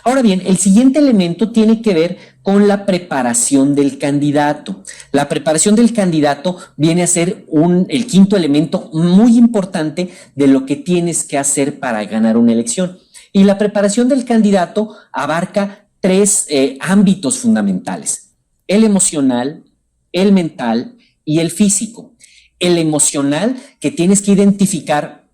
Ahora bien, el siguiente elemento tiene que ver con la preparación del candidato. La preparación del candidato viene a ser el quinto elemento muy importante de lo que tienes que hacer para ganar una elección. Y la preparación del candidato abarca tres ámbitos fundamentales: el emocional, el mental y el físico. El emocional, que tienes que identificar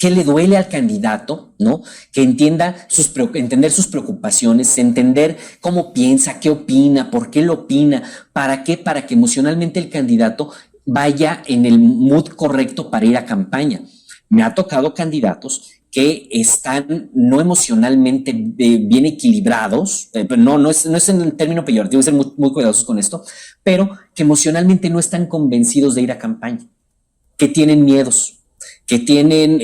qué le duele al candidato, ¿no? Que entender sus preocupaciones, entender cómo piensa, qué opina, por qué lo opina, para qué, para que emocionalmente el candidato vaya en el mood correcto para ir a campaña. Me ha tocado candidatos que están no emocionalmente bien equilibrados, no es en el término peyorativo, hay que ser muy, muy cuidadosos con esto, pero que emocionalmente no están convencidos de ir a campaña, que tienen miedos, que tienen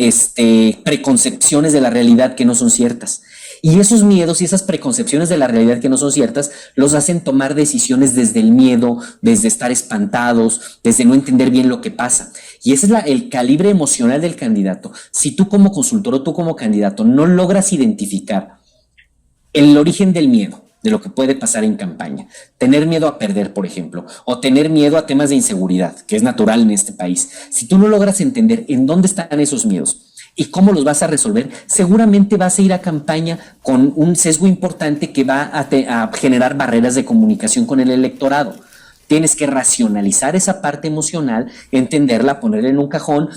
preconcepciones de la realidad que no son ciertas. Y esos miedos y esas preconcepciones de la realidad que no son ciertas los hacen tomar decisiones desde el miedo, desde estar espantados, desde no entender bien lo que pasa. Y ese es el calibre emocional del candidato. Si tú como consultor o tú como candidato no logras identificar el origen del miedo, de lo que puede pasar en campaña, tener miedo a perder, por ejemplo, o tener miedo a temas de inseguridad, que es natural en este país. Si tú no logras entender en dónde están esos miedos y cómo los vas a resolver, seguramente vas a ir a campaña con un sesgo importante que va a generar barreras de comunicación con el electorado. Tienes que racionalizar esa parte emocional, entenderla, ponerla en un cajón,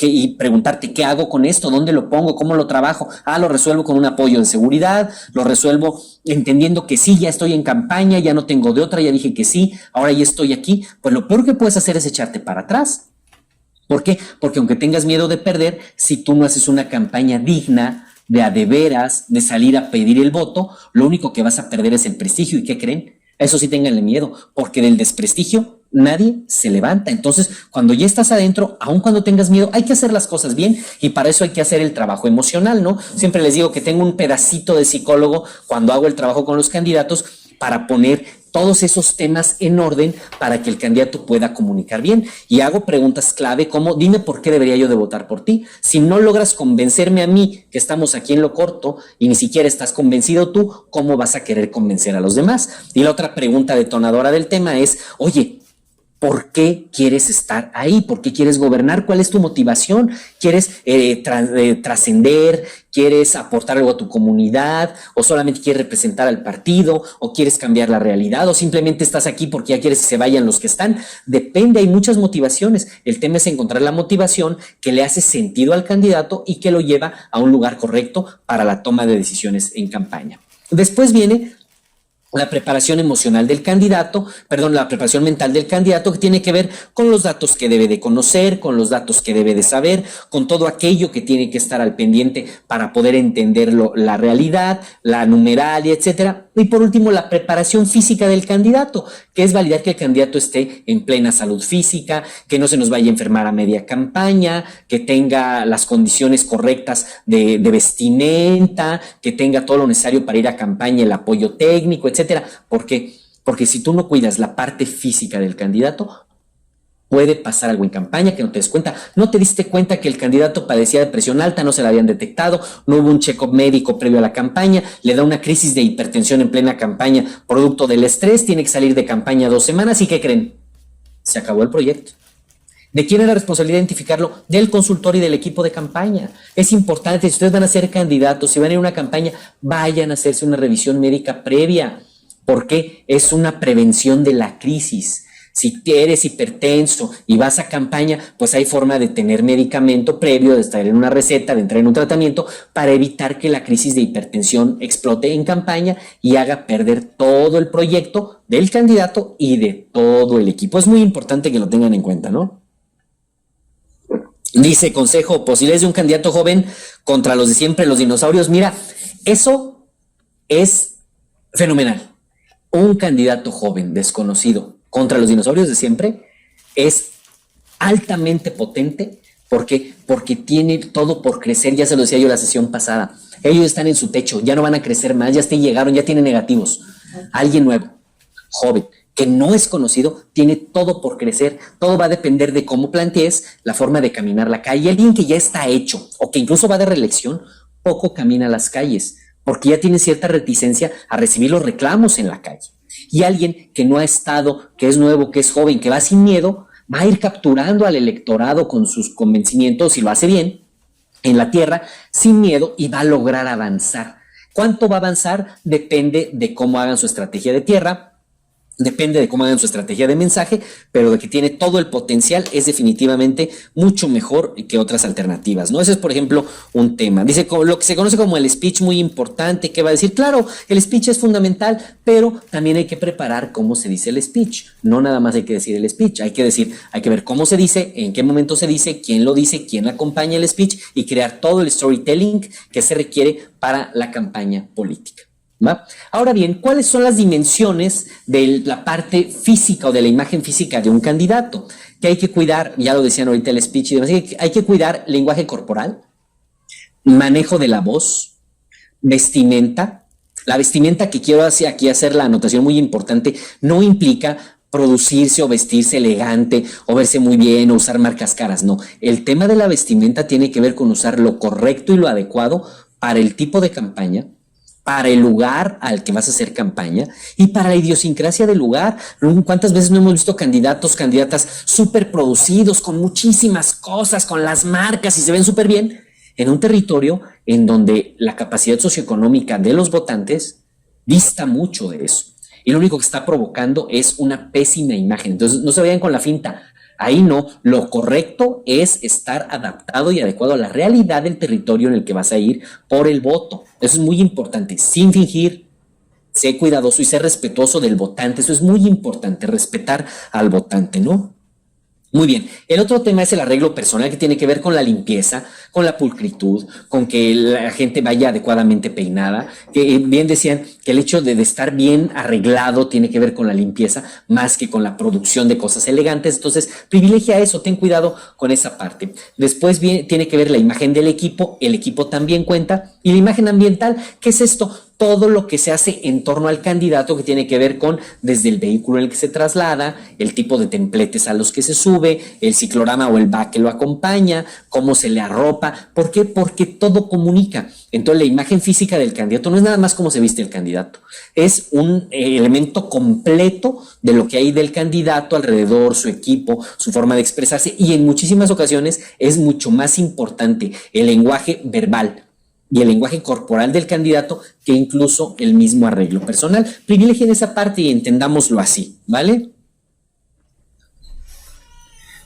y preguntarte qué hago con esto, dónde lo pongo, cómo lo trabajo. Lo resuelvo con un apoyo de seguridad, lo resuelvo entendiendo que sí, ya estoy en campaña, ya no tengo de otra, ya dije que sí, ahora ya estoy aquí. Pues lo peor que puedes hacer es echarte para atrás. ¿Por qué? Porque aunque tengas miedo de perder, si tú no haces una campaña digna, de veras, de salir a pedir el voto, lo único que vas a perder es el prestigio. ¿Y qué creen? Eso sí, ténganle miedo, porque del desprestigio nadie se levanta. Entonces, cuando ya estás adentro, aun cuando tengas miedo, hay que hacer las cosas bien, y para eso hay que hacer el trabajo emocional, ¿no? Siempre les digo que tengo un pedacito de psicólogo cuando hago el trabajo con los candidatos para poner todos esos temas en orden para que el candidato pueda comunicar bien. Y hago preguntas clave como: dime por qué debería yo de votar por ti. Si no logras convencerme a mí, que estamos aquí en lo corto, y ni siquiera estás convencido tú, ¿cómo vas a querer convencer a los demás? Y la otra pregunta detonadora del tema es: oye, ¿por qué quieres estar ahí? ¿Por qué quieres gobernar? ¿Cuál es tu motivación? ¿Quieres trascender? ¿Quieres aportar algo a tu comunidad? ¿O solamente quieres representar al partido? ¿O quieres cambiar la realidad? ¿O simplemente estás aquí porque ya quieres que se vayan los que están? Depende, hay muchas motivaciones. El tema es encontrar la motivación que le hace sentido al candidato y que lo lleva a un lugar correcto para la toma de decisiones en campaña. Después viene la preparación emocional del candidato, la preparación mental del candidato, que tiene que ver con los datos que debe de conocer, con los datos que debe de saber, con todo aquello que tiene que estar al pendiente para poder entender la realidad, la numeralia, etcétera. Y por último, la preparación física del candidato, que es validar que el candidato esté en plena salud física, que no se nos vaya a enfermar a media campaña, que tenga las condiciones correctas de vestimenta, que tenga todo lo necesario para ir a campaña, el apoyo técnico, etcétera. ¿Por qué? Porque si tú no cuidas la parte física del candidato, puede pasar algo en campaña que no te des cuenta. No te diste cuenta que el candidato padecía de presión alta, no se la habían detectado, no hubo un check-up médico previo a la campaña, le da una crisis de hipertensión en plena campaña, producto del estrés, tiene que salir de campaña 2 semanas, ¿y qué creen? Se acabó el proyecto. ¿De quién es la responsabilidad de identificarlo? Del consultor y del equipo de campaña. Es importante, si ustedes van a ser candidatos, si van a ir a una campaña, vayan a hacerse una revisión médica previa, porque es una prevención de la crisis. Si eres hipertenso y vas a campaña, pues hay forma de tener medicamento previo, de estar en una receta, de entrar en un tratamiento para evitar que la crisis de hipertensión explote en campaña y haga perder todo el proyecto del candidato y de todo el equipo. Es muy importante que lo tengan en cuenta, ¿no? Dice: consejo, posibilidades de un candidato joven contra los de siempre, los dinosaurios. Mira, eso es fenomenal. Un candidato joven, desconocido, contra los dinosaurios de siempre es altamente potente. ¿Por qué? Porque tiene todo por crecer. Ya se lo decía yo la sesión pasada. Ellos están en su techo, ya no van a crecer más, ya llegaron, ya tienen negativos. Alguien nuevo, joven, que no es conocido, tiene todo por crecer. Todo va a depender de cómo plantees la forma de caminar la calle. Alguien que ya está hecho o que incluso va de reelección, poco camina las calles. porque ya tiene cierta reticencia a recibir los reclamos en la calle. Y alguien que no ha estado, que es nuevo, que es joven, que va sin miedo, va a ir capturando al electorado con sus convencimientos, si lo hace bien, en la tierra, sin miedo, y va a lograr avanzar. ¿Cuánto va a avanzar? Depende de cómo hagan su estrategia de tierra, depende de cómo hagan su estrategia de mensaje, pero de que tiene todo el potencial es definitivamente mucho mejor que otras alternativas, ¿no? Ese es, por ejemplo, un tema. Dice lo que se conoce como el speech muy importante, que va a decir, claro, el speech es fundamental, pero también hay que preparar cómo se dice el speech. No nada más hay que decir el speech, hay que ver cómo se dice, en qué momento se dice, quién lo dice, quién acompaña el speech y crear todo el storytelling que se requiere para la campaña política. ¿Va? Ahora bien, ¿cuáles son las dimensiones de la parte física o de la imagen física de un candidato? Que hay que cuidar, ya lo decían ahorita el speech y demás, hay que cuidar lenguaje corporal, manejo de la voz, vestimenta. La vestimenta, que quiero aquí hacer la anotación muy importante, no implica producirse o vestirse elegante o verse muy bien o usar marcas caras, no. El tema de la vestimenta tiene que ver con usar lo correcto y lo adecuado para el tipo de campaña, para el lugar al que vas a hacer campaña y para la idiosincrasia del lugar. ¿Cuántas veces no hemos visto candidatos, candidatas súper producidos, con muchísimas cosas, con las marcas y se ven súper bien, en un territorio en donde la capacidad socioeconómica de los votantes dista mucho de eso? Y lo único que está provocando es una pésima imagen. Entonces, no se vayan con la finta. Ahí no, lo correcto es estar adaptado y adecuado a la realidad del territorio en el que vas a ir por el voto. Eso es muy importante, sin fingir. Sé cuidadoso y sé respetuoso del votante. Eso es muy importante, respetar al votante, ¿no? Muy bien, el otro tema es el arreglo personal, que tiene que ver con la limpieza, con la pulcritud, con que la gente vaya adecuadamente peinada. Que bien decían que el hecho de estar bien arreglado tiene que ver con la limpieza más que con la producción de cosas elegantes. Entonces, privilegia eso, ten cuidado con esa parte. Después tiene que ver la imagen del equipo, el equipo también cuenta. Y la imagen ambiental, ¿qué es esto? Todo lo que se hace en torno al candidato, que tiene que ver con desde el vehículo en el que se traslada, el tipo de templetes a los que se sube, el ciclorama o el back que lo acompaña, cómo se le arropa. ¿Por qué? Porque todo comunica. Entonces, la imagen física del candidato no es nada más cómo se viste el candidato, es un elemento completo de lo que hay del candidato alrededor, su equipo, su forma de expresarse, y en muchísimas ocasiones es mucho más importante el lenguaje verbal y el lenguaje corporal del candidato que incluso el mismo arreglo personal. Privilegien esa parte y entendámoslo así, ¿vale?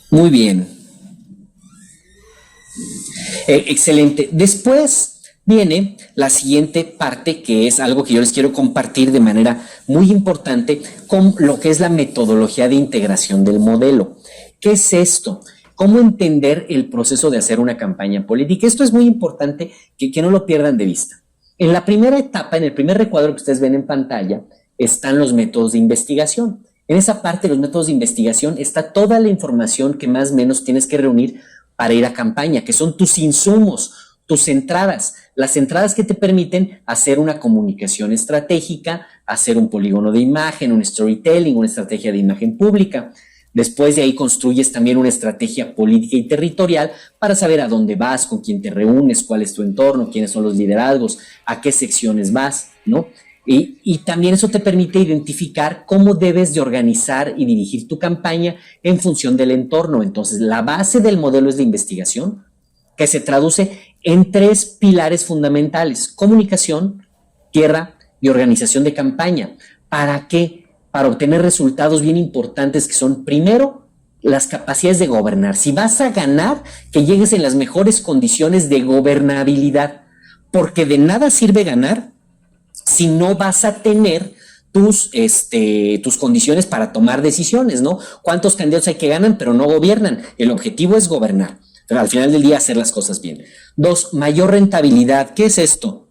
Muy bien. Excelente. Después viene la siguiente parte, que es algo que yo les quiero compartir de manera muy importante, con lo que es la metodología de integración del modelo. ¿Qué es esto? ¿Cómo entender el proceso de hacer una campaña política? Esto es muy importante que no lo pierdan de vista. En la primera etapa, en el primer recuadro que ustedes ven en pantalla, están los métodos de investigación. En esa parte de los métodos de investigación está toda la información que más o menos tienes que reunir para ir a campaña, que son tus insumos, tus entradas, las entradas que te permiten hacer una comunicación estratégica, hacer un polígono de imagen, un storytelling, una estrategia de imagen pública. Después de ahí construyes también una estrategia política y territorial para saber a dónde vas, con quién te reúnes, cuál es tu entorno, quiénes son los liderazgos, a qué secciones vas, ¿no? Y también eso te permite identificar cómo debes de organizar y dirigir tu campaña en función del entorno. Entonces, la base del modelo es la investigación, que se traduce en 3 pilares fundamentales: comunicación, tierra y organización de campaña. ¿Para qué? Para obtener resultados bien importantes, que son, primero, las capacidades de gobernar. Si vas a ganar, que llegues en las mejores condiciones de gobernabilidad, porque de nada sirve ganar si no vas a tener tus condiciones para tomar decisiones, ¿no? ¿Cuántos candidatos hay que ganan pero no gobiernan? El objetivo es gobernar, pero al final del día hacer las cosas bien. 2, mayor rentabilidad. ¿Qué es esto?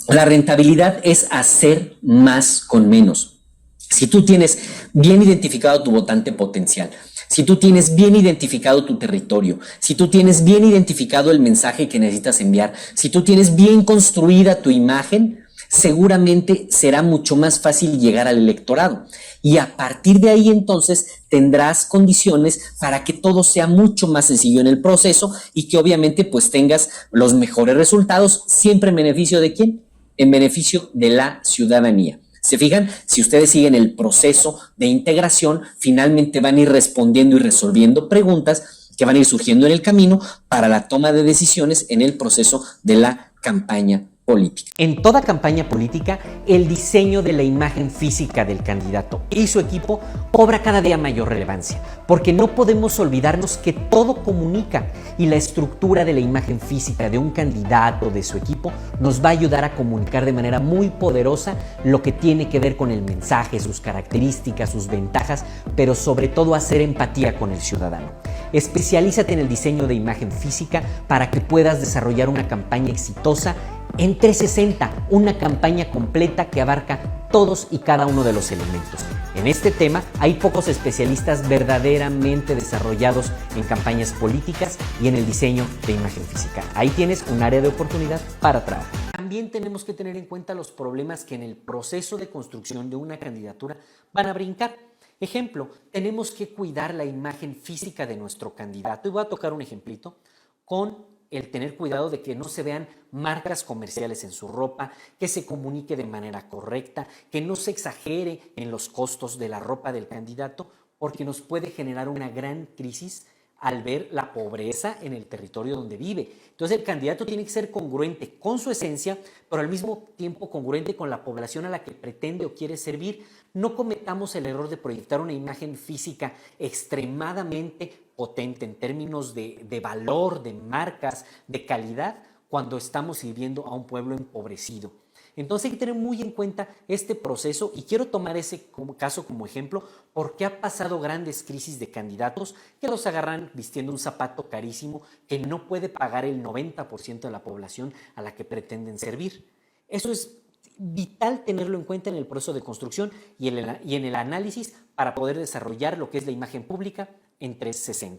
La rentabilidad es hacer más con menos. Si tú tienes bien identificado tu votante potencial, si tú tienes bien identificado tu territorio, si tú tienes bien identificado el mensaje que necesitas enviar, si tú tienes bien construida tu imagen, seguramente será mucho más fácil llegar al electorado. Y a partir de ahí entonces tendrás condiciones para que todo sea mucho más sencillo en el proceso y que obviamente pues tengas los mejores resultados, siempre en beneficio de ¿quién? En beneficio de la ciudadanía. ¿Se fijan? Si ustedes siguen el proceso de integración, finalmente van a ir respondiendo y resolviendo preguntas que van a ir surgiendo en el camino para la toma de decisiones en el proceso de la campaña política. En toda campaña política, el diseño de la imagen física del candidato y su equipo cobra cada día mayor relevancia, porque no podemos olvidarnos que todo comunica y la estructura de la imagen física de un candidato, de su equipo, nos va a ayudar a comunicar de manera muy poderosa lo que tiene que ver con el mensaje, sus características, sus ventajas, pero sobre todo hacer empatía con el ciudadano. Especialízate en el diseño de imagen física para que puedas desarrollar una campaña exitosa en 360, una campaña completa que abarca todos y cada uno de los elementos. En este tema hay pocos especialistas verdaderamente desarrollados en campañas políticas y en el diseño de imagen física. Ahí tienes un área de oportunidad para trabajar. También tenemos que tener en cuenta los problemas que en el proceso de construcción de una candidatura van a brincar. Ejemplo, tenemos que cuidar la imagen física de nuestro candidato. Y voy a tocar un ejemplito con el tener cuidado de que no se vean marcas comerciales en su ropa, que se comunique de manera correcta, que no se exagere en los costos de la ropa del candidato, porque nos puede generar una gran crisis al ver la pobreza en el territorio donde vive. Entonces el candidato tiene que ser congruente con su esencia, pero al mismo tiempo congruente con la población a la que pretende o quiere servir. No cometamos el error de proyectar una imagen física extremadamente potente en términos de valor, de marcas, de calidad, cuando estamos sirviendo a un pueblo empobrecido. Entonces hay que tener muy en cuenta este proceso y quiero tomar ese caso como ejemplo porque ha pasado grandes crisis de candidatos que los agarran vistiendo un zapato carísimo que no puede pagar el 90% de la población a la que pretenden servir. Eso es vital tenerlo en cuenta en el proceso de construcción y en el análisis para poder desarrollar lo que es la imagen pública en 360.